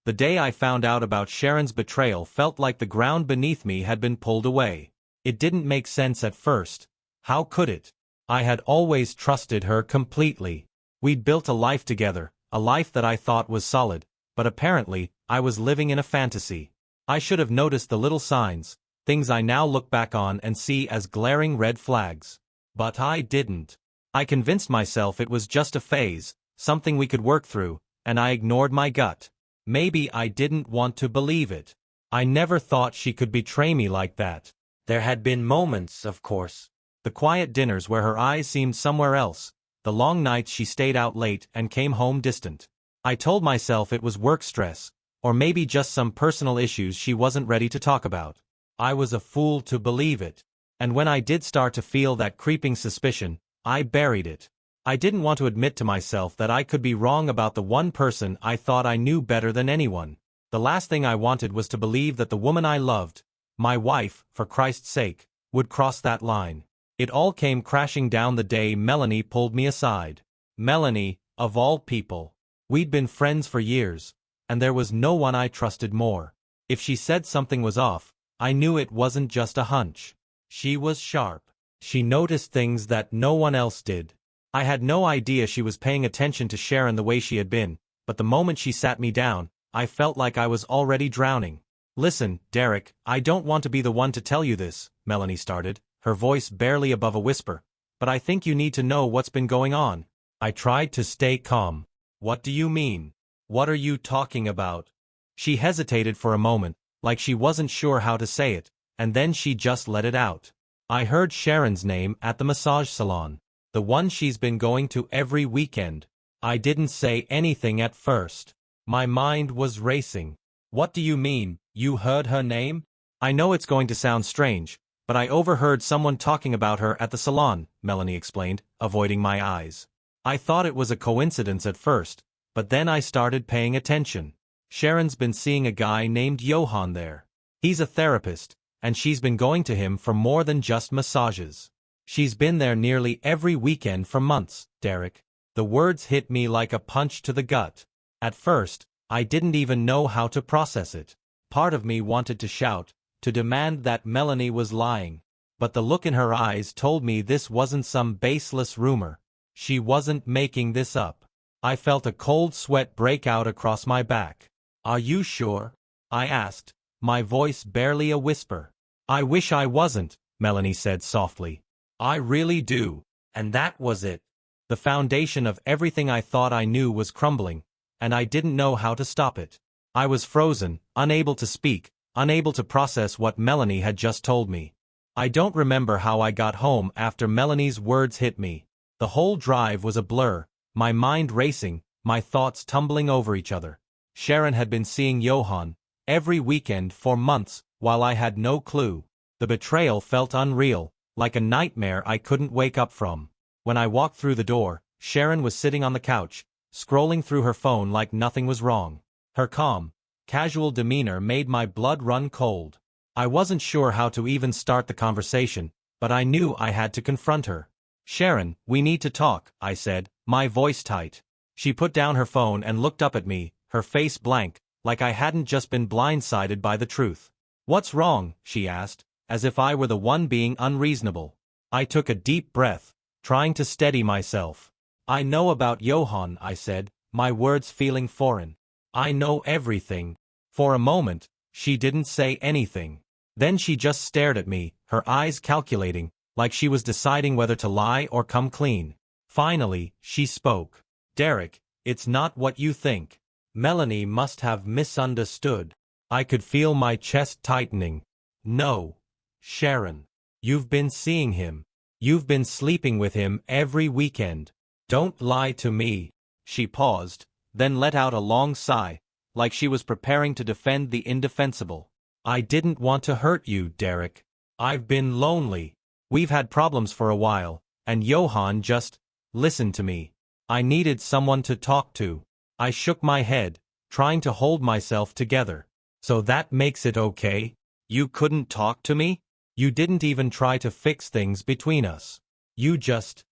The day I found out about Sharon's betrayal felt like the ground beneath me had been pulled away. It didn't make sense at first. How could it? I had always trusted her completely. We'd built a life together, a life that I thought was solid, but apparently, I was living in a fantasy. I should have noticed the little signs, things I now look back on and see as glaring red flags. But I didn't. I convinced myself it was just a phase, something we could work through, and I ignored my gut. Maybe I didn't want to believe it. I never thought she could betray me like that. There had been moments, of course. The quiet dinners where her eyes seemed somewhere else, the long nights she stayed out late and came home distant. I told myself it was work stress, or maybe just some personal issues she wasn't ready to talk about. I was a fool to believe it. And when I did start to feel that creeping suspicion, I buried it. I didn't want to admit to myself that I could be wrong about the one person I thought I knew better than anyone. The last thing I wanted was to believe that the woman I loved, my wife, for Christ's sake, would cross that line. It all came crashing down the day Melanie pulled me aside. Melanie, of all people. We'd been friends for years, and there was no one I trusted more. If she said something was off, I knew it wasn't just a hunch. She was sharp. She noticed things that no one else did. I had no idea she was paying attention to Sharon the way she had been, but the moment she sat me down, I felt like I was already drowning. "Listen, Derek, I don't want to be the one to tell you this," Melanie started, her voice barely above a whisper, "but I think you need to know what's been going on." I tried to stay calm. "What do you mean? What are you talking about?" She hesitated for a moment, like she wasn't sure how to say it, and then she just let it out. "I heard Sharon's name at the massage salon. The one she's been going to every weekend." I didn't say anything at first. My mind was racing. "What do you mean, you heard her name?" "I know it's going to sound strange, but I overheard someone talking about her at the salon," Melanie explained, avoiding my eyes. I thought it was a coincidence at first, but then I started paying attention. Sharon's been seeing a guy named Johan there. He's a therapist, and she's been going to him for more than just massages. She's been there nearly every weekend for months, Derek. The words hit me like a punch to the gut. At first, I didn't even know how to process it. Part of me wanted to shout, to demand that Melanie was lying. But the look in her eyes told me this wasn't some baseless rumor. She wasn't making this up. I felt a cold sweat break out across my back. "Are you sure?" I asked, my voice barely a whisper. "I wish I wasn't," Melanie said softly. "I really do." And that was it. The foundation of everything I thought I knew was crumbling, and I didn't know how to stop it. I was frozen, unable to speak, unable to process what Melanie had just told me. I don't remember how I got home after Melanie's words hit me. The whole drive was a blur, my mind racing, my thoughts tumbling over each other. Sharon had been seeing Johan every weekend for months, while I had no clue. The betrayal felt unreal, like a nightmare I couldn't wake up from. When I walked through the door, Sharon was sitting on the couch, scrolling through her phone like nothing was wrong. Her calm, casual demeanor made my blood run cold. I wasn't sure how to even start the conversation, but I knew I had to confront her. "Sharon, we need to talk," I said, my voice tight. She put down her phone and looked up at me, her face blank, like I hadn't just been blindsided by the truth. "What's wrong?" she asked, as if I were the one being unreasonable. I took a deep breath, trying to steady myself. "I know about Johan," I said, my words feeling foreign. "I know everything." For a moment, she didn't say anything. Then she just stared at me, her eyes calculating, like she was deciding whether to lie or come clean. Finally, she spoke. "Derek, it's not what you think." Melanie must have misunderstood. I could feel my chest tightening. "No, Sharon. You've been seeing him. You've been sleeping with him every weekend. Don't lie to me." She paused, then let out a long sigh, like she was preparing to defend the indefensible. "I didn't want to hurt you, Derek. I've been lonely. We've had problems for a while, and Johan just listened to me. I needed someone to talk to." I shook my head, trying to hold myself together. "So that makes it okay? You couldn't talk to me? You didn't even try to fix things between us. You just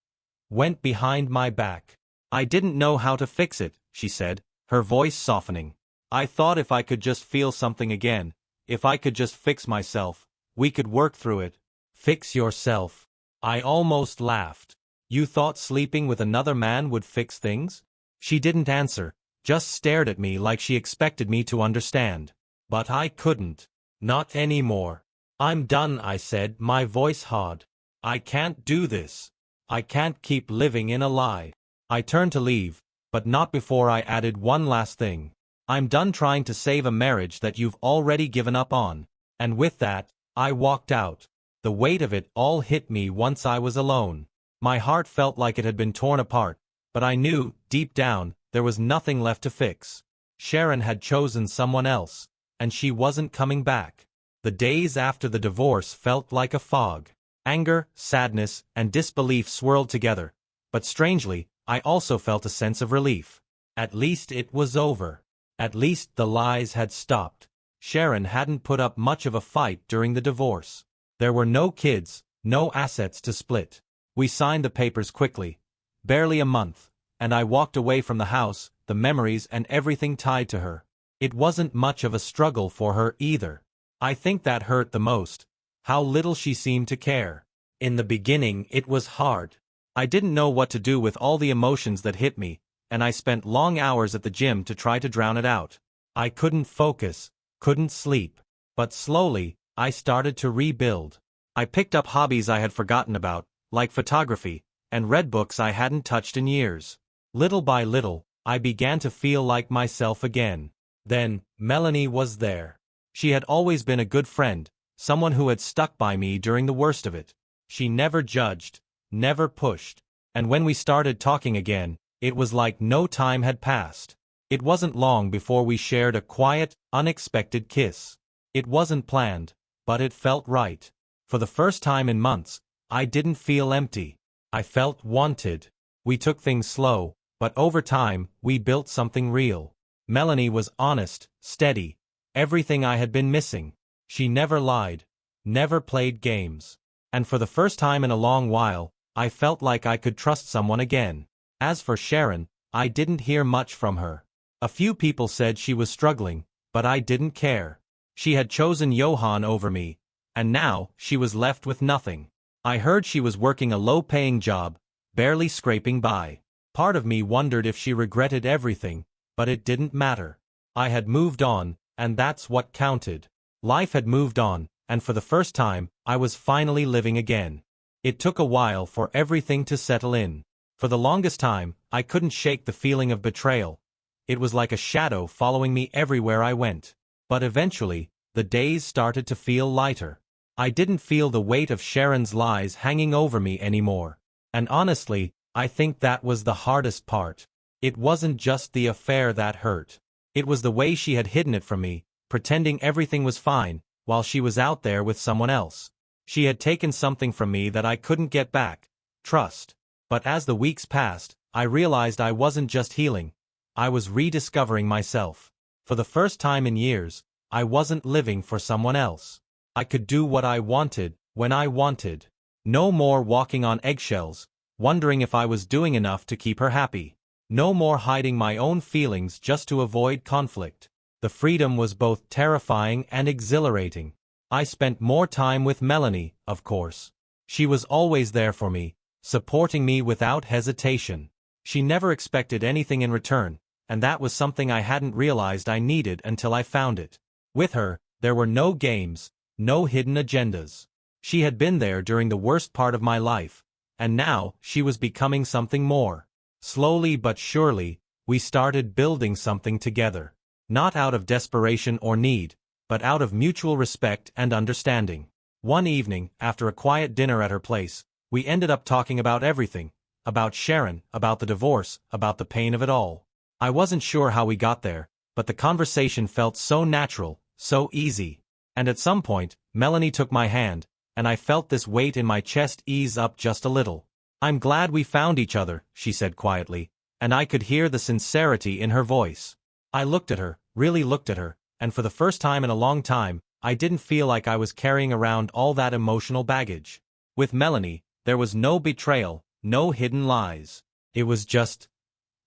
went behind my back." "I didn't know how to fix it," she said, her voice softening. I thought if I could just feel something again, if I could just fix myself, we could work through it. Fix yourself. I almost laughed. You thought sleeping with another man would fix things? She didn't answer, just stared at me like she expected me to understand. But I couldn't. Not anymore. I'm done, I said, my voice hard. I can't do this. I can't keep living in a lie. I turned to leave, but not before I added one last thing. I'm done trying to save a marriage that you've already given up on. And with that, I walked out. The weight of it all hit me once I was alone. My heart felt like it had been torn apart, but I knew, deep down, there was nothing left to fix. Sharon had chosen someone else, and she wasn't coming back. The days after the divorce felt like a fog. Anger, sadness, and disbelief swirled together, but strangely, I also felt a sense of relief. At least it was over. At least the lies had stopped. Sharon hadn't put up much of a fight during the divorce. There were no kids, no assets to split. We signed the papers quickly. Barely a month, and I walked away from the house, the memories and everything tied to her. It wasn't much of a struggle for her either. I think that hurt the most. How little she seemed to care. In the beginning it was hard. I didn't know what to do with all the emotions that hit me, and I spent long hours at the gym to try to drown it out. I couldn't focus, couldn't sleep. But slowly, I started to rebuild. I picked up hobbies I had forgotten about, like photography, and read books I hadn't touched in years. Little by little, I began to feel like myself again. Then, Melanie was there. She had always been a good friend, someone who had stuck by me during the worst of it. She never judged, never pushed. And when we started talking again, it was like no time had passed. It wasn't long before we shared a quiet, unexpected kiss. It wasn't planned, but it felt right. For the first time in months, I didn't feel empty. I felt wanted. We took things slow, but over time, we built something real. Melanie was honest, steady, everything I had been missing. She never lied, never played games. And for the first time in a long while, I felt like I could trust someone again. As for Sharon, I didn't hear much from her. A few people said she was struggling, but I didn't care. She had chosen Johan over me, and now she was left with nothing. I heard she was working a low-paying job, barely scraping by. Part of me wondered if she regretted everything, but it didn't matter. I had moved on, and that's what counted. Life had moved on, and for the first time, I was finally living again. It took a while for everything to settle in. For the longest time, I couldn't shake the feeling of betrayal. It was like a shadow following me everywhere I went. But eventually, the days started to feel lighter. I didn't feel the weight of Sharon's lies hanging over me anymore. And honestly, I think that was the hardest part. It wasn't just the affair that hurt. It was the way she had hidden it from me, pretending everything was fine, while she was out there with someone else. She had taken something from me that I couldn't get back, trust. But as the weeks passed, I realized I wasn't just healing. I was rediscovering myself. For the first time in years, I wasn't living for someone else. I could do what I wanted, when I wanted. No more walking on eggshells, wondering if I was doing enough to keep her happy. No more hiding my own feelings just to avoid conflict. The freedom was both terrifying and exhilarating. I spent more time with Melanie, of course. She was always there for me, supporting me without hesitation. She never expected anything in return, and that was something I hadn't realized I needed until I found it. With her, there were no games, no hidden agendas. She had been there during the worst part of my life, and now she was becoming something more. Slowly but surely, we started building something together. Not out of desperation or need, but out of mutual respect and understanding. One evening, after a quiet dinner at her place, we ended up talking about everything. About Sharon, about the divorce, about the pain of it all. I wasn't sure how we got there, but the conversation felt so natural, so easy. And at some point, Melanie took my hand, and I felt this weight in my chest ease up just a little. "I'm glad we found each other," she said quietly, and I could hear the sincerity in her voice. I looked at her, really looked at her, and for the first time in a long time, I didn't feel like I was carrying around all that emotional baggage. With Melanie, there was no betrayal, no hidden lies. It was just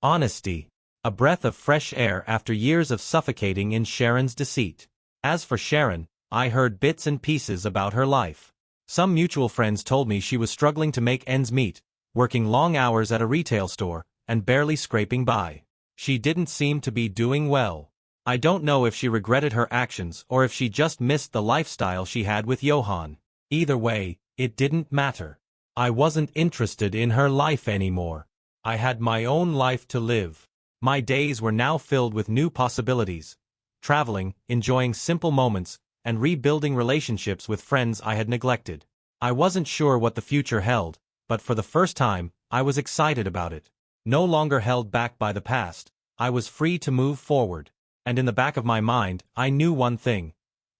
honesty. A breath of fresh air after years of suffocating in Sharon's deceit. As for Sharon, I heard bits and pieces about her life. Some mutual friends told me she was struggling to make ends meet, working long hours at a retail store, and barely scraping by. She didn't seem to be doing well. I don't know if she regretted her actions or if she just missed the lifestyle she had with Johan. Either way, it didn't matter. I wasn't interested in her life anymore. I had my own life to live. My days were now filled with new possibilities. Traveling, enjoying simple moments, and rebuilding relationships with friends I had neglected. I wasn't sure what the future held, but for the first time, I was excited about it. No longer held back by the past, I was free to move forward. And in the back of my mind, I knew one thing.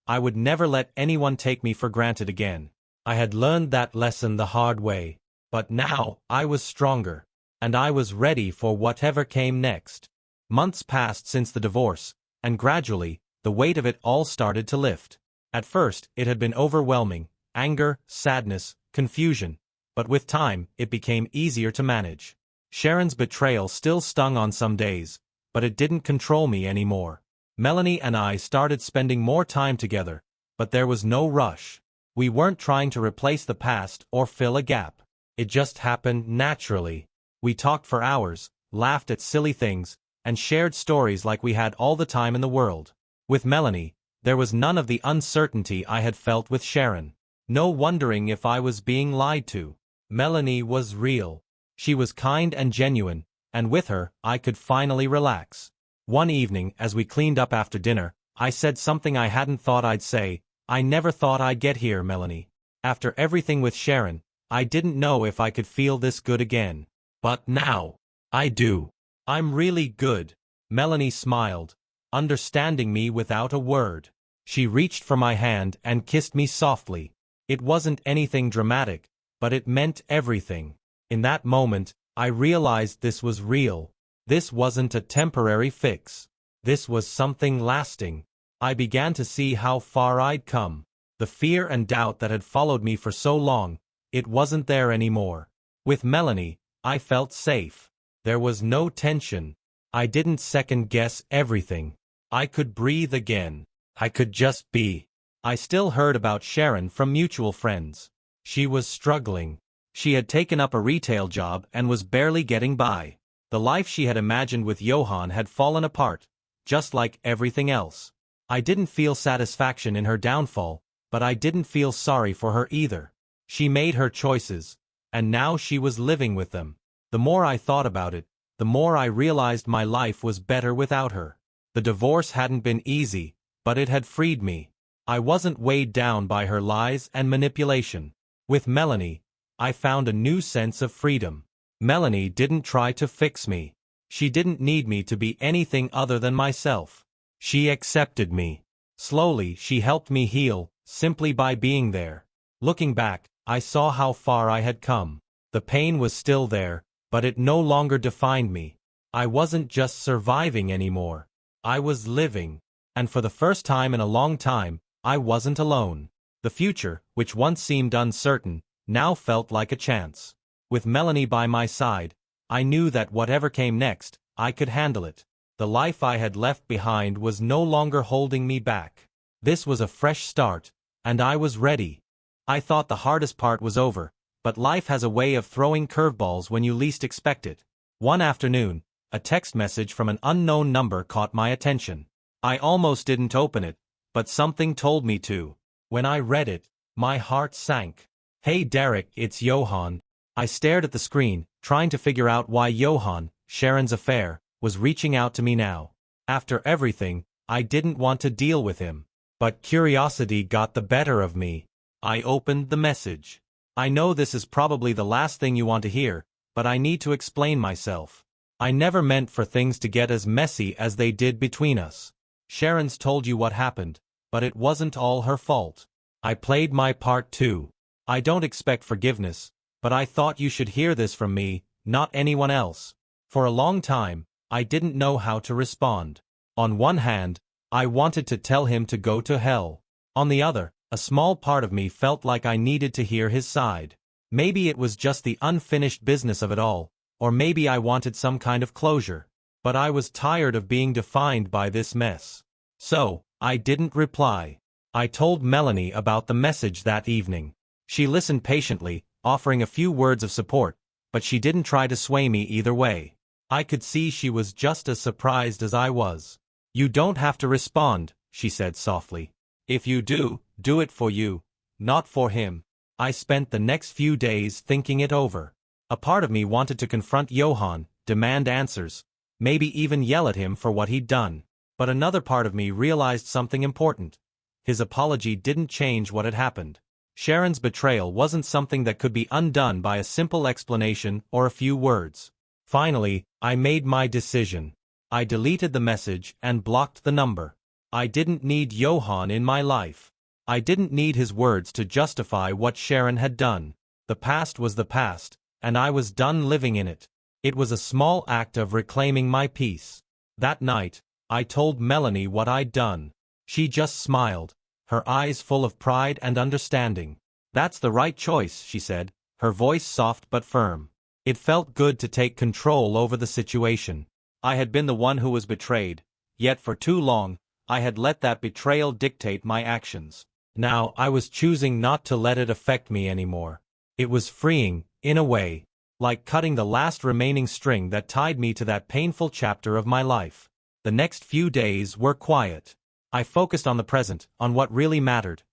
I would never let anyone take me for granted again. I had learned that lesson the hard way. But now, I was stronger. And I was ready for whatever came next. Months passed since the divorce, and gradually, the weight of it all started to lift. At first, it had been overwhelming, anger, sadness, confusion. But with time, it became easier to manage. Sharon's betrayal still stung on some days, but it didn't control me anymore. Melanie and I started spending more time together, but there was no rush. We weren't trying to replace the past or fill a gap. It just happened naturally. We talked for hours, laughed at silly things, and shared stories like we had all the time in the world. With Melanie, there was none of the uncertainty I had felt with Sharon. No wondering if I was being lied to. Melanie was real. She was kind and genuine, and with her, I could finally relax. One evening, as we cleaned up after dinner, I said something I hadn't thought I'd say. I never thought I'd get here, Melanie. After everything with Sharon, I didn't know if I could feel this good again. But now, I do. I'm really good. Melanie smiled, understanding me without a word. She reached for my hand and kissed me softly. It wasn't anything dramatic, but it meant everything. In that moment, I realized this was real. This wasn't a temporary fix. This was something lasting. I began to see how far I'd come. The fear and doubt that had followed me for so long, it wasn't there anymore. With Melanie, I felt safe. There was no tension. I didn't second-guess everything. I could breathe again. I could just be. I still heard about Sharon from mutual friends. She was struggling. She had taken up a retail job and was barely getting by. The life she had imagined with Johan had fallen apart, just like everything else. I didn't feel satisfaction in her downfall, but I didn't feel sorry for her either. She made her choices, and now she was living with them. The more I thought about it, the more I realized my life was better without her. The divorce hadn't been easy, but it had freed me. I wasn't weighed down by her lies and manipulation. With Melanie, I found a new sense of freedom. Melanie didn't try to fix me. She didn't need me to be anything other than myself. She accepted me. Slowly, she helped me heal, simply by being there. Looking back, I saw how far I had come. The pain was still there, but it no longer defined me. I wasn't just surviving anymore. I was living. And for the first time in a long time, I wasn't alone. The future, which once seemed uncertain, now felt like a chance. With Melanie by my side, I knew that whatever came next, I could handle it. The life I had left behind was no longer holding me back. This was a fresh start, and I was ready. I thought the hardest part was over, but life has a way of throwing curveballs when you least expect it. One afternoon, a text message from an unknown number caught my attention. I almost didn't open it, but something told me to. When I read it, my heart sank. "Hey Derek, it's Johan." I stared at the screen, trying to figure out why Johan, Sharon's affair, was reaching out to me now. After everything, I didn't want to deal with him. But curiosity got the better of me. I opened the message. I know this is probably the last thing you want to hear, but I need to explain myself. I never meant for things to get as messy as they did between us. Sharon's told you what happened, but it wasn't all her fault. I played my part too. I don't expect forgiveness, but I thought you should hear this from me, not anyone else. For a long time, I didn't know how to respond. On one hand, I wanted to tell him to go to hell. On the other, a small part of me felt like I needed to hear his side. Maybe it was just the unfinished business of it all, or maybe I wanted some kind of closure. But I was tired of being defined by this mess. So, I didn't reply. I told Melanie about the message that evening. She listened patiently, offering a few words of support, but she didn't try to sway me either way. I could see she was just as surprised as I was. "You don't have to respond," she said softly. "If you do, do it for you, not for him." I spent the next few days thinking it over. A part of me wanted to confront Johan, demand answers, maybe even yell at him for what he'd done. But another part of me realized something important. His apology didn't change what had happened. Sharon's betrayal wasn't something that could be undone by a simple explanation or a few words. Finally, I made my decision. I deleted the message and blocked the number. I didn't need Johan in my life. I didn't need his words to justify what Sharon had done. The past was the past, and I was done living in it. It was a small act of reclaiming my peace. That night, I told Melanie what I'd done. She just smiled, her eyes full of pride and understanding. "That's the right choice," she said, her voice soft but firm. It felt good to take control over the situation. I had been the one who was betrayed, yet for too long, I had let that betrayal dictate my actions. Now I was choosing not to let it affect me anymore. It was freeing, in a way, like cutting the last remaining string that tied me to that painful chapter of my life. The next few days were quiet. I focused on the present, on what really mattered.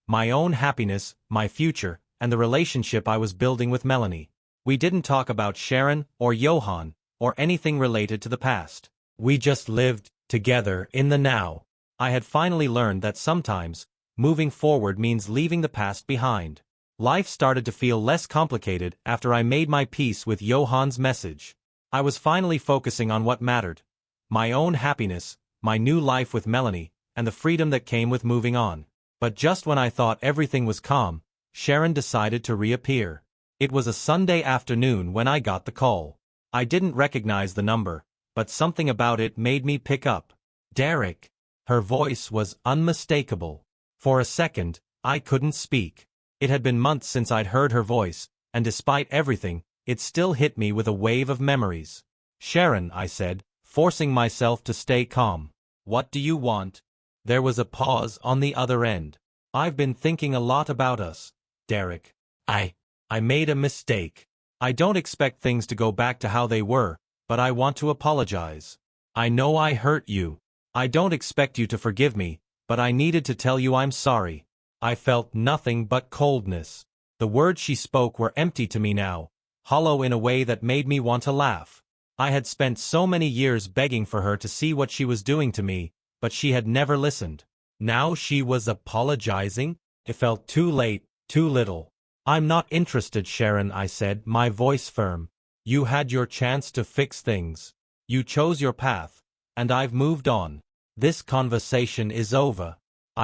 My own happiness, my future, and the relationship I was building with Melanie. We didn't talk about Sharon or Johan, or anything related to the past. We just lived together in the now. I had finally learned that sometimes, moving forward means leaving the past behind. Life started to feel less complicated after I made my peace with Johan's message. I was finally focusing on what mattered. My own happiness, my new life with Melanie, and the freedom that came with moving on. But just when I thought everything was calm, Sharon decided to reappear. It was a Sunday afternoon when I got the call. I didn't recognize the number, but something about it made me pick up. "Derek." Her voice was unmistakable. For a second, I couldn't speak. It had been months since I'd heard her voice, and despite everything, it still hit me with a wave of memories. "Sharon," I said, forcing myself to stay calm. "What do you want?" There was a pause on the other end. "I've been thinking a lot about us, Derek. I made a mistake. I don't expect things to go back to how they were, but I want to apologize. I know I hurt you. I don't expect you to forgive me, but I needed to tell you I'm sorry." I felt nothing but coldness. The words she spoke were empty to me now, hollow in a way that made me want to laugh. I had spent so many years begging for her to see what she was doing to me, but she had never listened. Now she was apologizing? It felt too late, too little. "I'm not interested, Sharon," I said, my voice firm. "You had your chance to fix things. You chose your path, and I've moved on. This conversation is over."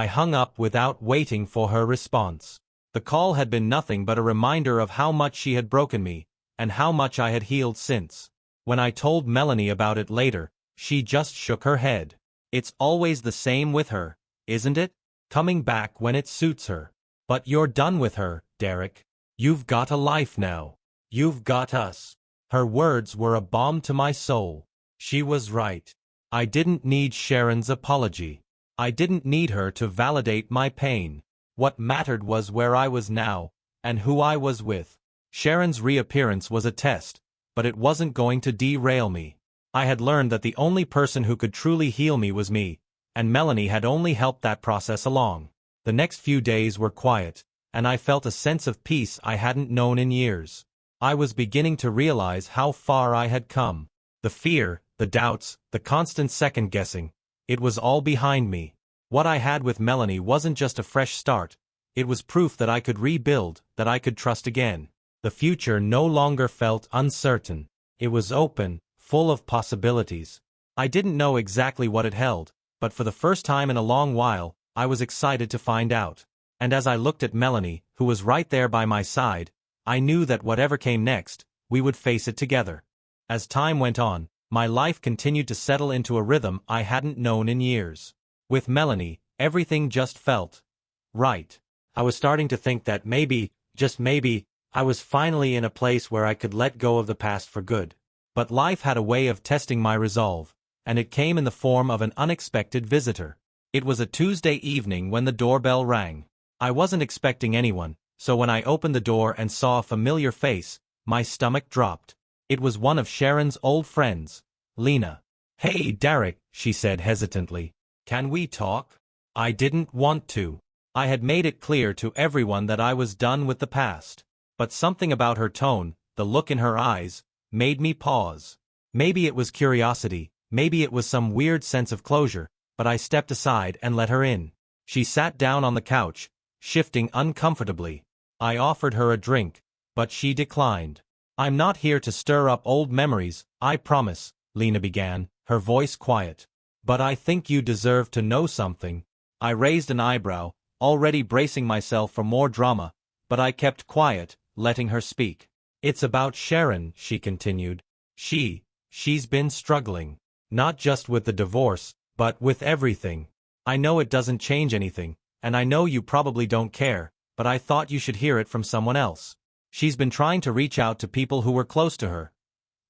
I hung up without waiting for her response. The call had been nothing but a reminder of how much she had broken me, and how much I had healed since. When I told Melanie about it later, she just shook her head. "It's always the same with her, isn't it? Coming back when it suits her. But you're done with her, Derek. You've got a life now. You've got us." Her words were a balm to my soul. She was right. I didn't need Sharon's apology. I didn't need her to validate my pain. What mattered was where I was now, and who I was with. Sharon's reappearance was a test, but it wasn't going to derail me. I had learned that the only person who could truly heal me was me, and Melanie had only helped that process along. The next few days were quiet, and I felt a sense of peace I hadn't known in years. I was beginning to realize how far I had come. The fear, the doubts, the constant second-guessing, it was all behind me. What I had with Melanie wasn't just a fresh start, it was proof that I could rebuild, that I could trust again. The future no longer felt uncertain. It was open, full of possibilities. I didn't know exactly what it held, but for the first time in a long while, I was excited to find out. And as I looked at Melanie, who was right there by my side, I knew that whatever came next, we would face it together. As time went on, my life continued to settle into a rhythm I hadn't known in years. With Melanie, everything just felt right. I was starting to think that maybe, just maybe, I was finally in a place where I could let go of the past for good. But life had a way of testing my resolve, and it came in the form of an unexpected visitor. It was a Tuesday evening when the doorbell rang. I wasn't expecting anyone, so when I opened the door and saw a familiar face, my stomach dropped. It was one of Sharon's old friends, Lena. "Hey, Derek," she said hesitantly. "Can we talk?" I didn't want to. I had made it clear to everyone that I was done with the past. But something about her tone, the look in her eyes, made me pause. Maybe it was curiosity, maybe it was some weird sense of closure, but I stepped aside and let her in. She sat down on the couch, shifting uncomfortably. I offered her a drink, but she declined. "I'm not here to stir up old memories, I promise," Lena began, her voice quiet. "But I think you deserve to know something." I raised an eyebrow, already bracing myself for more drama, but I kept quiet, letting her speak. "It's about Sharon," she continued. She's been struggling. Not just with the divorce, but with everything. I know it doesn't change anything, and I know you probably don't care, but I thought you should hear it from someone else. She's been trying to reach out to people who were close to her.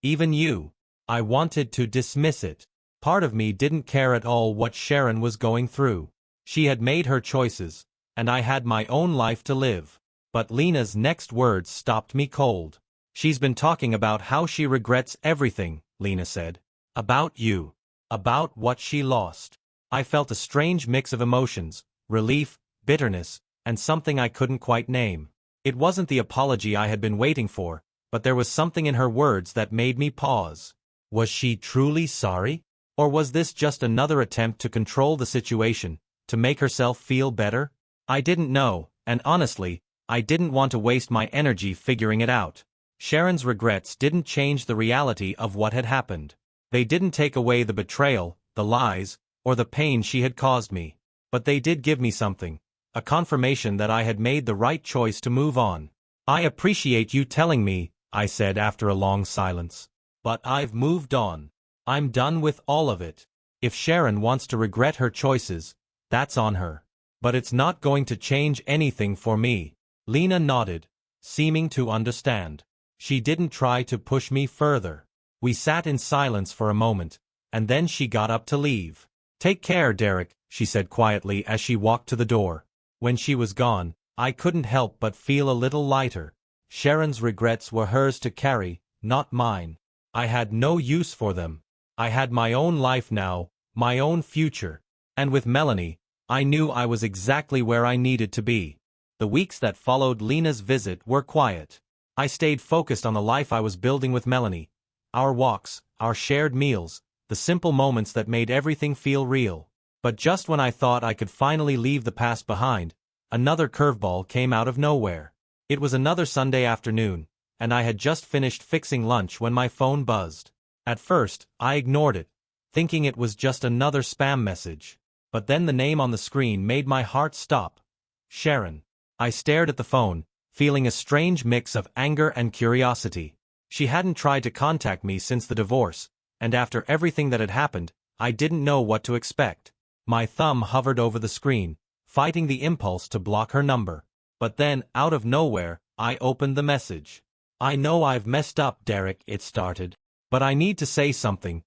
Even you. I wanted to dismiss it. Part of me didn't care at all what Sharon was going through. She had made her choices, and I had my own life to live. But Lena's next words stopped me cold. "She's been talking about how she regrets everything," Lena said. "About you. About what she lost." I felt a strange mix of emotions, relief, bitterness, and something I couldn't quite name. It wasn't the apology I had been waiting for, but there was something in her words that made me pause. Was she truly sorry? Or was this just another attempt to control the situation, to make herself feel better? I didn't know, and honestly, I didn't want to waste my energy figuring it out. Sharon's regrets didn't change the reality of what had happened. They didn't take away the betrayal, the lies, or the pain she had caused me. But they did give me something, a confirmation that I had made the right choice to move on. "I appreciate you telling me," I said after a long silence. "But I've moved on. I'm done with all of it. If Sharon wants to regret her choices, that's on her. But it's not going to change anything for me." Lena nodded, seeming to understand. She didn't try to push me further. We sat in silence for a moment, and then she got up to leave. "Take care, Derek," she said quietly as she walked to the door. When she was gone, I couldn't help but feel a little lighter. Sharon's regrets were hers to carry, not mine. I had no use for them. I had my own life now, my own future. And with Melanie, I knew I was exactly where I needed to be. The weeks that followed Lena's visit were quiet. I stayed focused on the life I was building with Melanie. Our walks, our shared meals, the simple moments that made everything feel real. But just when I thought I could finally leave the past behind, another curveball came out of nowhere. It was another Sunday afternoon, and I had just finished fixing lunch when my phone buzzed. At first, I ignored it, thinking it was just another spam message. But then the name on the screen made my heart stop. Sharon. I stared at the phone, feeling a strange mix of anger and curiosity. She hadn't tried to contact me since the divorce, and after everything that had happened, I didn't know what to expect. My thumb hovered over the screen, fighting the impulse to block her number. But then, out of nowhere, I opened the message. "I know I've messed up, Derek," it started. "But I need to say something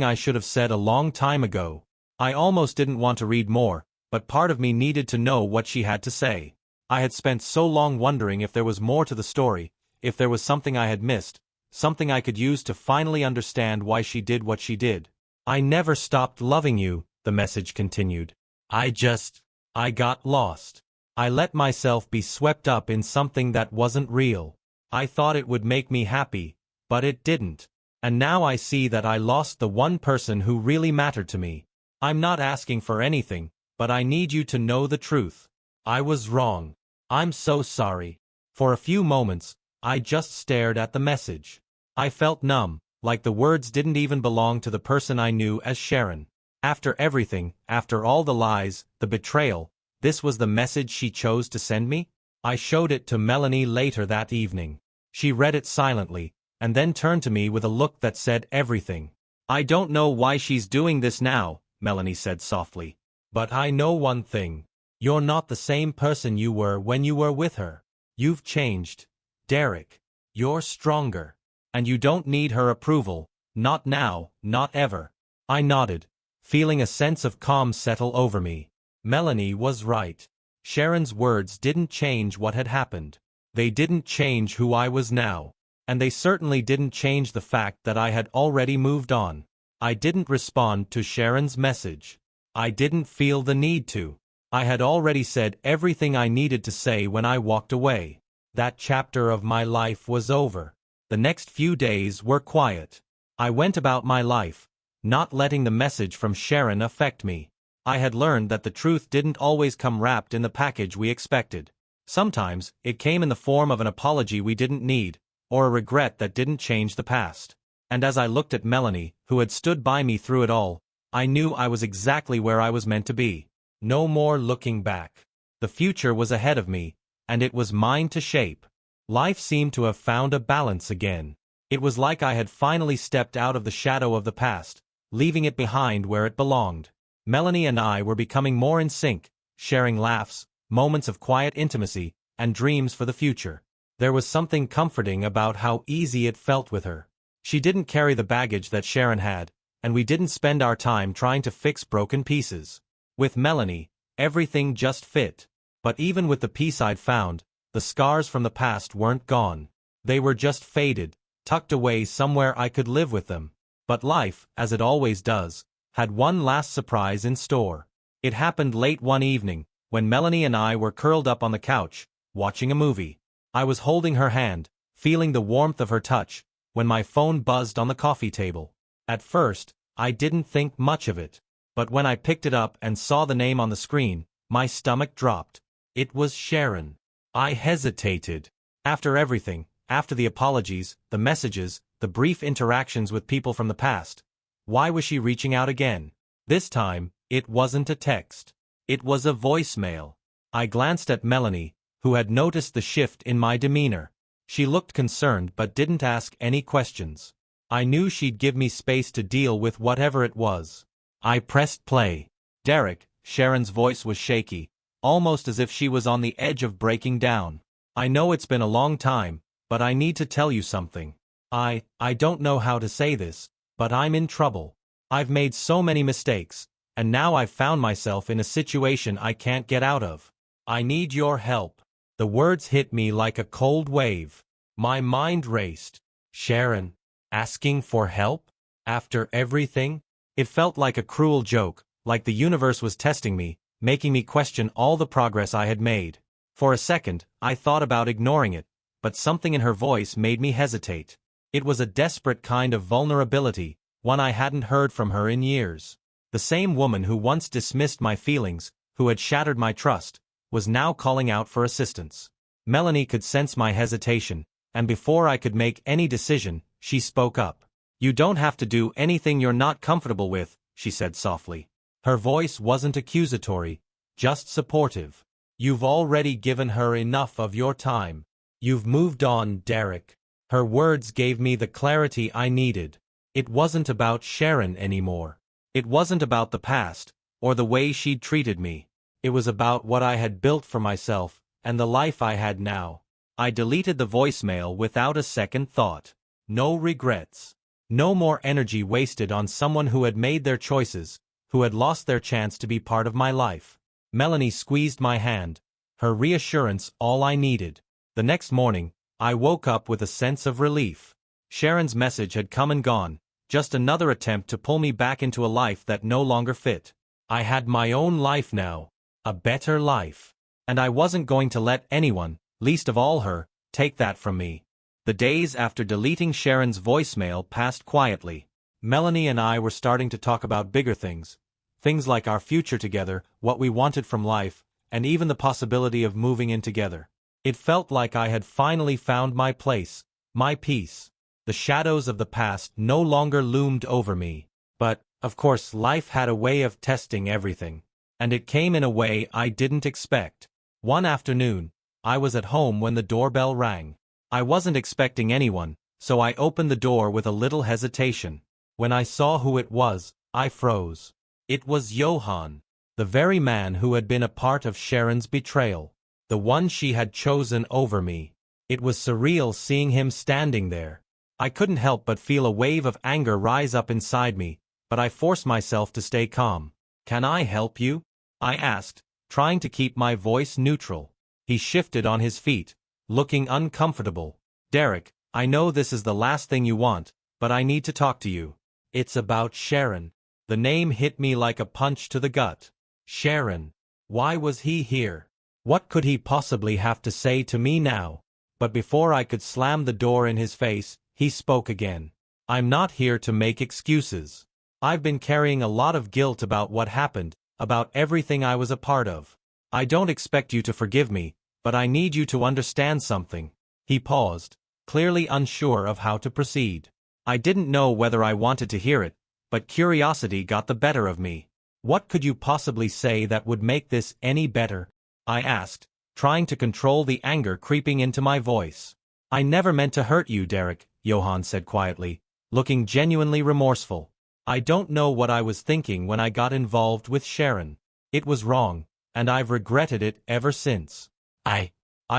I should have said a long time ago." I almost didn't want to read more, but part of me needed to know what she had to say. I had spent so long wondering if there was more to the story, if there was something I had missed, something I could use to finally understand why she did what she did. "I never stopped loving you," the message continued. I got lost. I let myself be swept up in something that wasn't real. I thought it would make me happy, but it didn't. And now I see that I lost the one person who really mattered to me. I'm not asking for anything, but I need you to know the truth. I was wrong. I'm so sorry. For a few moments, I just stared at the message. I felt numb, like the words didn't even belong to the person I knew as Sharon. After everything, after all the lies, the betrayal, this was the message she chose to send me? I showed it to Melanie later that evening. She read it silently, and then turned to me with a look that said everything. "I don't know why she's doing this now," Melanie said softly. "But I know one thing. You're not the same person you were when you were with her. You've changed. Derek. You're stronger. And you don't need her approval, not now, not ever. I nodded, feeling a sense of calm settle over me. Melanie was right. Sharon's words didn't change what had happened. They didn't change who I was now. And they certainly didn't change the fact that I had already moved on. I didn't respond to Sharon's message. I didn't feel the need to. I had already said everything I needed to say when I walked away. That chapter of my life was over. The next few days were quiet. I went about my life, not letting the message from Sharon affect me. I had learned that the truth didn't always come wrapped in the package we expected. Sometimes, it came in the form of an apology we didn't need, or a regret that didn't change the past. And as I looked at Melanie, who had stood by me through it all, I knew I was exactly where I was meant to be. No more looking back. The future was ahead of me, and it was mine to shape. Life seemed to have found a balance again. It was like I had finally stepped out of the shadow of the past, leaving it behind where it belonged. Melanie and I were becoming more in sync, sharing laughs, moments of quiet intimacy, and dreams for the future. There was something comforting about how easy it felt with her. She didn't carry the baggage that Sharon had, and we didn't spend our time trying to fix broken pieces. With Melanie, everything just fit. But even with the peace I'd found, the scars from the past weren't gone. They were just faded, tucked away somewhere I could live with them. But life, as it always does, had one last surprise in store. It happened late one evening, when Melanie and I were curled up on the couch, watching a movie. I was holding her hand, feeling the warmth of her touch, when my phone buzzed on the coffee table. At first, I didn't think much of it. But when I picked it up and saw the name on the screen, my stomach dropped. It was Sharon. I hesitated. After everything, after the apologies, the messages, the brief interactions with people from the past, why was she reaching out again? This time, it wasn't a text. It was a voicemail. I glanced at Melanie, who had noticed the shift in my demeanor. She looked concerned but didn't ask any questions. I knew she'd give me space to deal with whatever it was. I pressed play. Derek, Sharon's voice was shaky, almost as if she was on the edge of breaking down. I know it's been a long time, but I need to tell you something. I don't know how to say this, but I'm in trouble. I've made so many mistakes, and now I've found myself in a situation I can't get out of. I need your help. The words hit me like a cold wave. My mind raced. Sharon, asking for help? After everything? It felt like a cruel joke, like the universe was testing me, making me question all the progress I had made. For a second, I thought about ignoring it, but something in her voice made me hesitate. It was a desperate kind of vulnerability, one I hadn't heard from her in years. The same woman who once dismissed my feelings, who had shattered my trust, was now calling out for assistance. Melanie could sense my hesitation, and before I could make any decision, she spoke up. "You don't have to do anything you're not comfortable with," she said softly. Her voice wasn't accusatory, just supportive. "You've already given her enough of your time. You've moved on, Derek." Her words gave me the clarity I needed. It wasn't about Sharon anymore. It wasn't about the past, or the way she'd treated me. It was about what I had built for myself, and the life I had now. I deleted the voicemail without a second thought. No regrets. No more energy wasted on someone who had made their choices, who had lost their chance to be part of my life. Melanie squeezed my hand, her reassurance all I needed. The next morning, I woke up with a sense of relief. Sharon's message had come and gone, just another attempt to pull me back into a life that no longer fit. I had my own life now, a better life. And I wasn't going to let anyone, least of all her, take that from me. The days after deleting Sharon's voicemail passed quietly. Melanie and I were starting to talk about bigger things. Things like our future together, what we wanted from life, and even the possibility of moving in together. It felt like I had finally found my place, my peace. The shadows of the past no longer loomed over me. But, of course, life had a way of testing everything. And it came in a way I didn't expect. One afternoon, I was at home when the doorbell rang. I wasn't expecting anyone, so I opened the door with a little hesitation. When I saw who it was, I froze. It was Johann, the very man who had been a part of Sharon's betrayal, the one she had chosen over me. It was surreal seeing him standing there. I couldn't help but feel a wave of anger rise up inside me, but I forced myself to stay calm. "Can I help you?" I asked, trying to keep my voice neutral. He shifted on his feet, looking uncomfortable. "Derek, I know this is the last thing you want, but I need to talk to you. It's about Sharon." The name hit me like a punch to the gut. Sharon. Why was he here? What could he possibly have to say to me now? But before I could slam the door in his face, he spoke again. "I'm not here to make excuses. I've been carrying a lot of guilt about what happened, about everything I was a part of. I don't expect you to forgive me, but I need you to understand something." He paused, clearly unsure of how to proceed. I didn't know whether I wanted to hear it, but curiosity got the better of me. "What could you possibly say that would make this any better?" I asked, trying to control the anger creeping into my voice. "I never meant to hurt you, Derek," Johan said quietly, looking genuinely remorseful. "I don't know what I was thinking when I got involved with Sharon. It was wrong, and I've regretted it ever since. I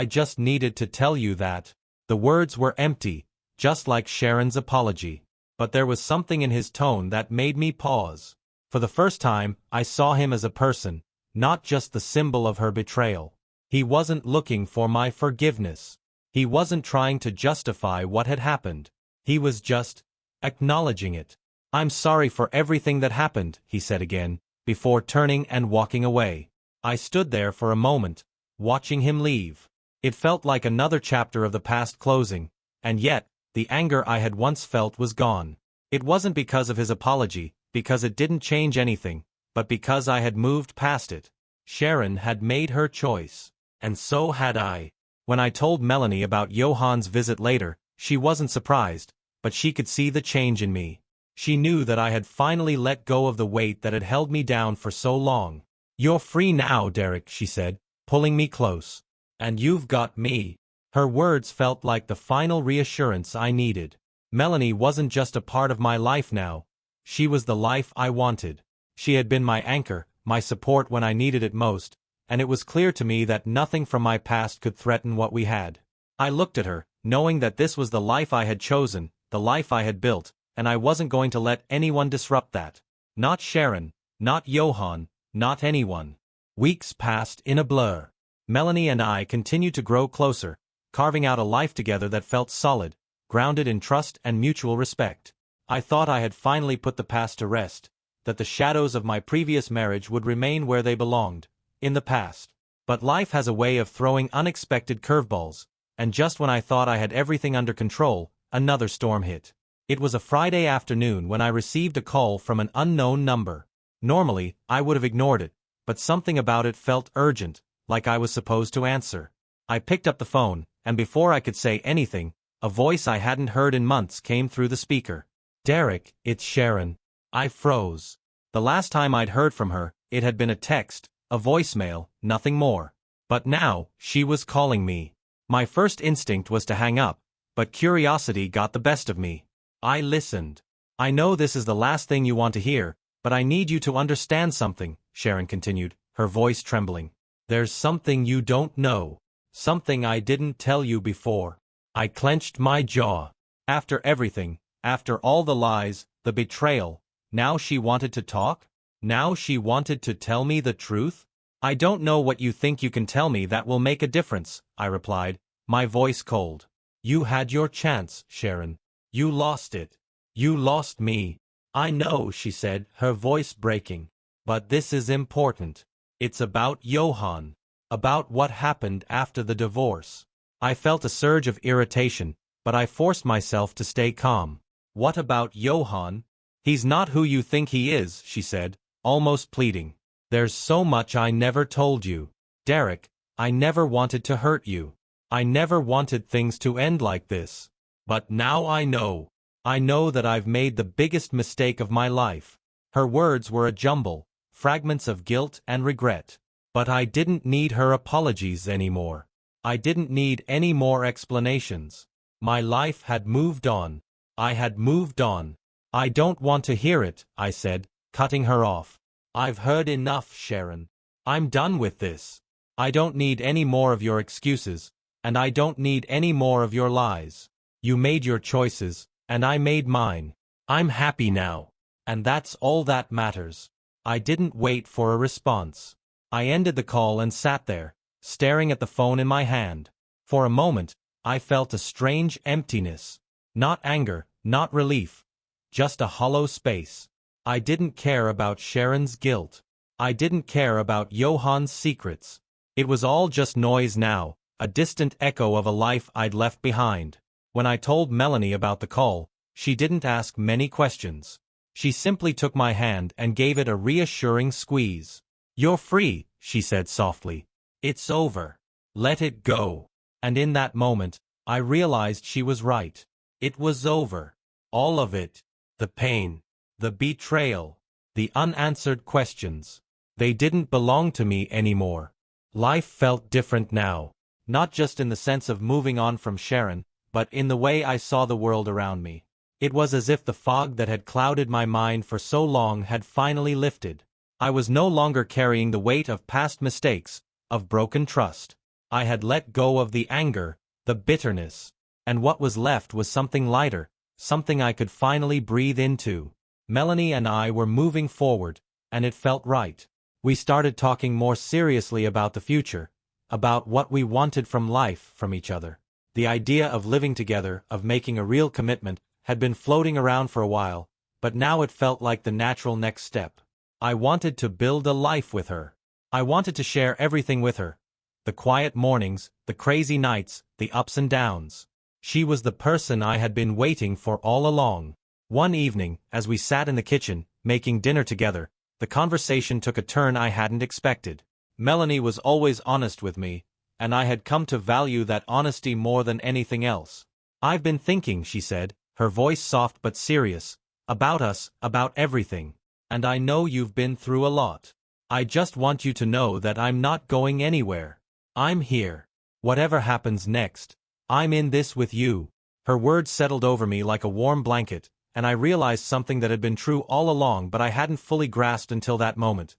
just needed to tell you that." The words were empty, just like Sharon's apology. But there was something in his tone that made me pause. For the first time, I saw him as a person, not just the symbol of her betrayal. He wasn't looking for my forgiveness. He wasn't trying to justify what had happened. He was just acknowledging it. "I'm sorry for everything that happened," he said again, before turning and walking away. I stood there for a moment, watching him leave. It felt like another chapter of the past closing, and yet, the anger I had once felt was gone. It wasn't because of his apology, because it didn't change anything, but because I had moved past it. Sharon had made her choice, and so had I. When I told Melanie about Johan's visit later, she wasn't surprised, but she could see the change in me. She knew that I had finally let go of the weight that had held me down for so long. "You're free now, Derek," she said, pulling me close. "And you've got me." Her words felt like the final reassurance I needed. Melanie wasn't just a part of my life now. She was the life I wanted. She had been my anchor, my support when I needed it most, and it was clear to me that nothing from my past could threaten what we had. I looked at her, knowing that this was the life I had chosen, the life I had built, and I wasn't going to let anyone disrupt that. Not Sharon, not Johan, not anyone. Weeks passed in a blur. Melanie and I continued to grow closer, carving out a life together that felt solid, grounded in trust and mutual respect. I thought I had finally put the past to rest, that the shadows of my previous marriage would remain where they belonged, in the past. But life has a way of throwing unexpected curveballs, and just when I thought I had everything under control, another storm hit. It was a Friday afternoon when I received a call from an unknown number. Normally, I would have ignored it, but something about it felt urgent, like I was supposed to answer. I picked up the phone, and before I could say anything, a voice I hadn't heard in months came through the speaker. "Derek, it's Sharon." I froze. The last time I'd heard from her, it had been a text, a voicemail, nothing more. But now, she was calling me. My first instinct was to hang up, but curiosity got the best of me. I listened. "I know this is the last thing you want to hear, but I need you to understand something," Sharon continued, her voice trembling. "There's something you don't know. Something I didn't tell you before." I clenched my jaw. After everything, after all the lies, the betrayal, now she wanted to talk? Now she wanted to tell me the truth? "I don't know what you think you can tell me that will make a difference," I replied, my voice cold. "You had your chance, Sharon. You lost it. You lost me." "I know," she said, her voice breaking. "But this is important. It's about Johan. About what happened after the divorce." I felt a surge of irritation, but I forced myself to stay calm. "What about Johan?" "He's not who you think he is," she said, almost pleading. "There's so much I never told you. Derek, I never wanted to hurt you. I never wanted things to end like this. But now I know. I know that I've made the biggest mistake of my life." Her words were a jumble, fragments of guilt and regret. But I didn't need her apologies anymore. I didn't need any more explanations. My life had moved on. I had moved on. "I don't want to hear it," I said, cutting her off. "I've heard enough, Sharon. I'm done with this. I don't need any more of your excuses, and I don't need any more of your lies. You made your choices, and I made mine. I'm happy now. And that's all that matters. I didn't wait for a response. I ended the call and sat there, staring at the phone in my hand. For a moment, I felt a strange emptiness. Not anger, not relief. Just a hollow space. I didn't care about Sharon's guilt. I didn't care about Johan's secrets. It was all just noise now, a distant echo of a life I'd left behind. When I told Melanie about the call, she didn't ask many questions. She simply took my hand and gave it a reassuring squeeze. "You're free," she said softly. "It's over. Let it go." And in that moment, I realized she was right. It was over. All of it. The pain. The betrayal. The unanswered questions. They didn't belong to me anymore. Life felt different now. Not just in the sense of moving on from Sharon, but in the way I saw the world around me. It was as if the fog that had clouded my mind for so long had finally lifted. I was no longer carrying the weight of past mistakes, of broken trust. I had let go of the anger, the bitterness, and what was left was something lighter, something I could finally breathe into. Melanie and I were moving forward, and it felt right. We started talking more seriously about the future, about what we wanted from life, from each other. The idea of living together, of making a real commitment, had been floating around for a while, but now it felt like the natural next step. I wanted to build a life with her. I wanted to share everything with her. The quiet mornings, the crazy nights, the ups and downs. She was the person I had been waiting for all along. One evening, as we sat in the kitchen, making dinner together, the conversation took a turn I hadn't expected. Melanie was always honest with me, and I had come to value that honesty more than anything else. "I've been thinking," she said, her voice soft but serious, "about us, about everything. And I know you've been through a lot. I just want you to know that I'm not going anywhere. I'm here. Whatever happens next, I'm in this with you." Her words settled over me like a warm blanket, and I realized something that had been true all along but I hadn't fully grasped until that moment.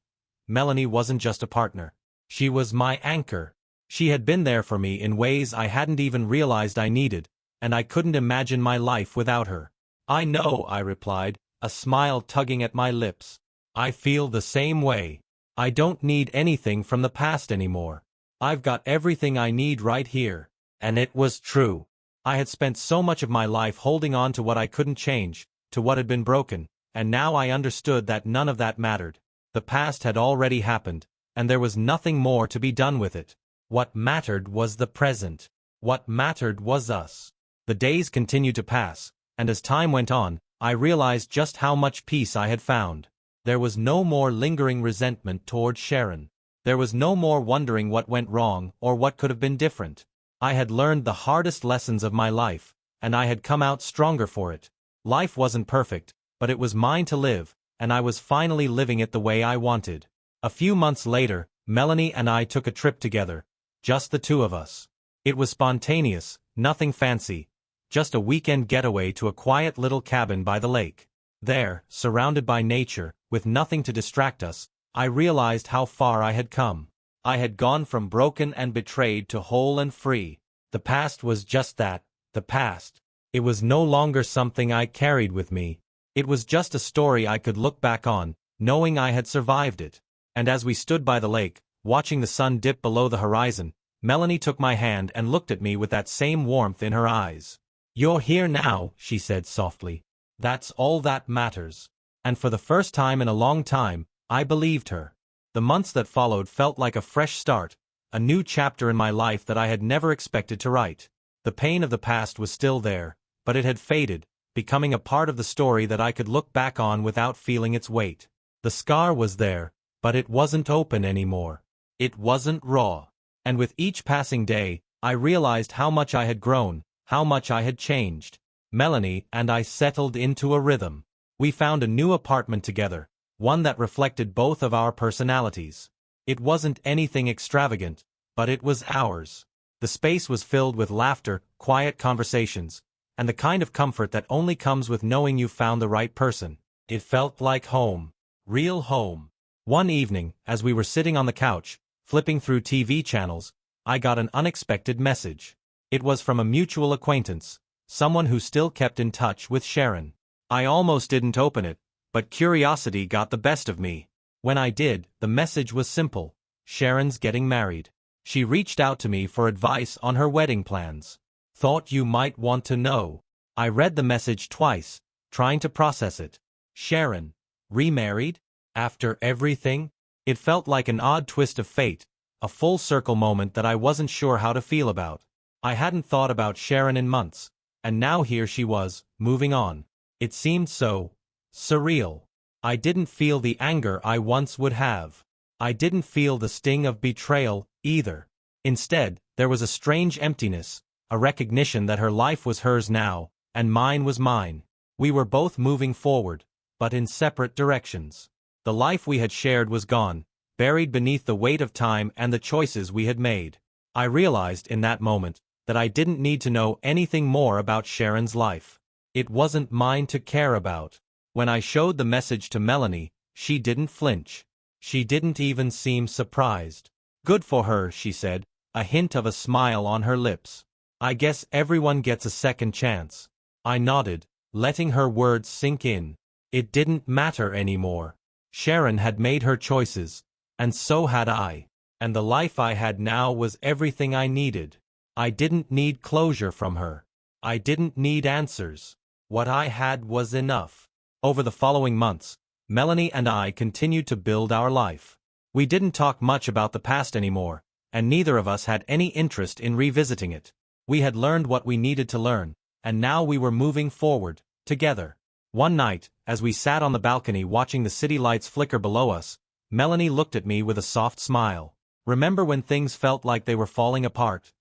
Melanie wasn't just a partner. She was my anchor. She had been there for me in ways I hadn't even realized I needed, and I couldn't imagine my life without her. "I know," I replied, a smile tugging at my lips. "I feel the same way. I don't need anything from the past anymore. I've got everything I need right here." And it was true. I had spent so much of my life holding on to what I couldn't change, to what had been broken, and now I understood that none of that mattered. The past had already happened, and there was nothing more to be done with it. What mattered was the present. What mattered was us. The days continued to pass, and as time went on, I realized just how much peace I had found. There was no more lingering resentment toward Sharon. There was no more wondering what went wrong or what could have been different. I had learned the hardest lessons of my life, and I had come out stronger for it. Life wasn't perfect, but it was mine to live, and I was finally living it the way I wanted. A few months later, Melanie and I took a trip together, just the two of us. It was spontaneous, nothing fancy, just a weekend getaway to a quiet little cabin by the lake. There, surrounded by nature, with nothing to distract us, I realized how far I had come. I had gone from broken and betrayed to whole and free. The past was just that, the past. It was no longer something I carried with me. It was just a story I could look back on, knowing I had survived it. And as we stood by the lake, watching the sun dip below the horizon, Melanie took my hand and looked at me with that same warmth in her eyes. "You're here now," she said softly. "That's all that matters." And for the first time in a long time, I believed her. The months that followed felt like a fresh start, a new chapter in my life that I had never expected to write. The pain of the past was still there, but it had faded, becoming a part of the story that I could look back on without feeling its weight. The scar was there, but it wasn't open anymore. It wasn't raw. And with each passing day, I realized how much I had grown, how much I had changed. Melanie and I settled into a rhythm. We found a new apartment together, one that reflected both of our personalities. It wasn't anything extravagant, but it was ours. The space was filled with laughter, quiet conversations, and the kind of comfort that only comes with knowing you've found the right person. It felt like home. Real home. One evening, as we were sitting on the couch, flipping through TV channels, I got an unexpected message. It was from a mutual acquaintance, someone who still kept in touch with Sharon. I almost didn't open it, but curiosity got the best of me. When I did, the message was simple: Sharon's getting married. She reached out to me for advice on her wedding plans. Thought you might want to know. I read the message twice, trying to process it. Sharon, remarried? After everything? It felt like an odd twist of fate, a full circle moment that I wasn't sure how to feel about. I hadn't thought about Sharon in months, and now here she was, moving on. It seemed so surreal. I didn't feel the anger I once would have. I didn't feel the sting of betrayal, either. Instead, there was a strange emptiness, a recognition that her life was hers now, and mine was mine. We were both moving forward, but in separate directions. The life we had shared was gone, buried beneath the weight of time and the choices we had made. I realized in that moment that I didn't need to know anything more about Sharon's life. It wasn't mine to care about. When I showed the message to Melanie, she didn't flinch. She didn't even seem surprised. Good for her, she said, a hint of a smile on her lips. I guess everyone gets a second chance. I nodded, letting her words sink in. It didn't matter anymore. Sharon had made her choices, and so had I. And the life I had now was everything I needed. I didn't need closure from her. I didn't need answers. What I had was enough. Over the following months, Melanie and I continued to build our life. We didn't talk much about the past anymore, and neither of us had any interest in revisiting it. We had learned what we needed to learn, and now we were moving forward, together. One night, as we sat on the balcony watching the city lights flicker below us, Melanie looked at me with a soft smile. "Remember when things felt like they were falling apart?"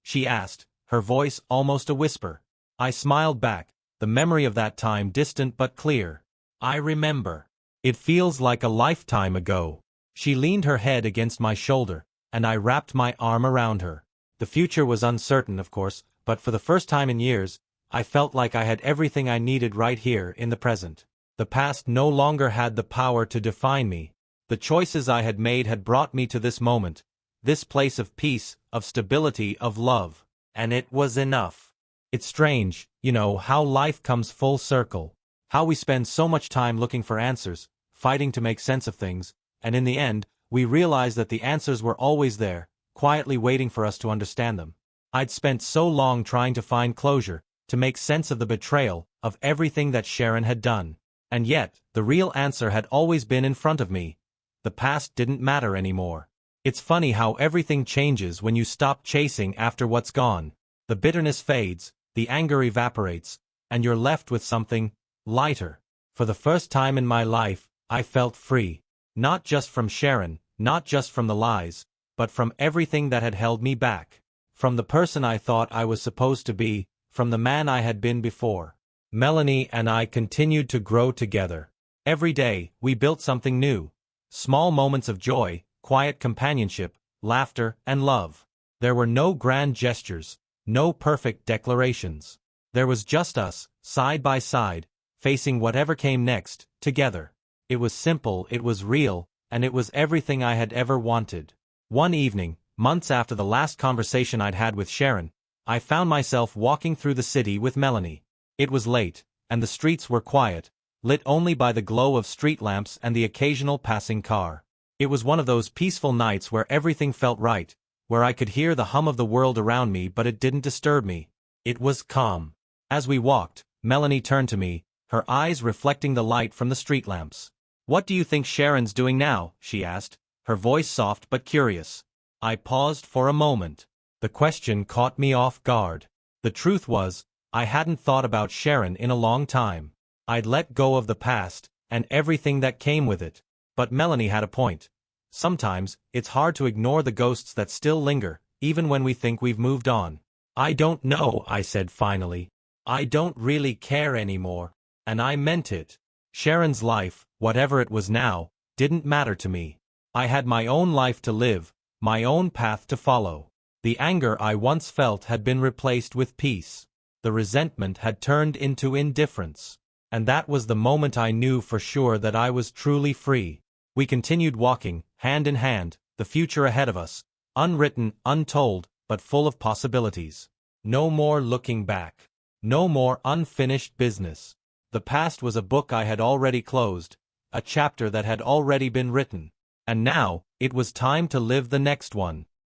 she asked, her voice almost a whisper. I smiled back, the memory of that time distant but clear. "I remember. It feels like a lifetime ago." She leaned her head against my shoulder, and I wrapped my arm around her. The future was uncertain, of course, but for the first time in years, I felt like I had everything I needed right here in the present. The past no longer had the power to define me. The choices I had made had brought me to this moment, this place of peace, of stability, of love. And it was enough. It's strange, how life comes full circle. How we spend so much time looking for answers, fighting to make sense of things, and in the end, we realize that the answers were always there, quietly waiting for us to understand them. I'd spent so long trying to find closure, to make sense of the betrayal, of everything that Sharon had done. And yet, the real answer had always been in front of me. The past didn't matter anymore. It's funny how everything changes when you stop chasing after what's gone. The bitterness fades, the anger evaporates, and you're left with something lighter. For the first time in my life, I felt free. Not just from Sharon, not just from the lies, but from everything that had held me back. From the person I thought I was supposed to be, from the man I had been before. Melanie and I continued to grow together. Every day, we built something new. Small moments of joy, quiet companionship, laughter, and love. There were no grand gestures, no perfect declarations. There was just us, side by side, facing whatever came next, together. It was simple, it was real, and it was everything I had ever wanted. One evening, months after the last conversation I'd had with Sharon, I found myself walking through the city with Melanie. It was late, and the streets were quiet, lit only by the glow of street lamps and the occasional passing car. It was one of those peaceful nights where everything felt right, where I could hear the hum of the world around me but it didn't disturb me. It was calm. As we walked, Melanie turned to me, her eyes reflecting the light from the street lamps. "What do you think Sharon's doing now?" she asked, her voice soft but curious. I paused for a moment. The question caught me off guard. The truth was, I hadn't thought about Sharon in a long time. I'd let go of the past, and everything that came with it. But Melanie had a point. Sometimes, it's hard to ignore the ghosts that still linger, even when we think we've moved on. "I don't know," I said finally. "I don't really care anymore." And I meant it. Sharon's life, whatever it was now, didn't matter to me. I had my own life to live, my own path to follow. The anger I once felt had been replaced with peace. The resentment had turned into indifference. And that was the moment I knew for sure that I was truly free. We continued walking, hand in hand, the future ahead of us, unwritten, untold, but full of possibilities. No more looking back. No more unfinished business. The past was a book I had already closed, a chapter that had already been written. And now, it was time to live the next one.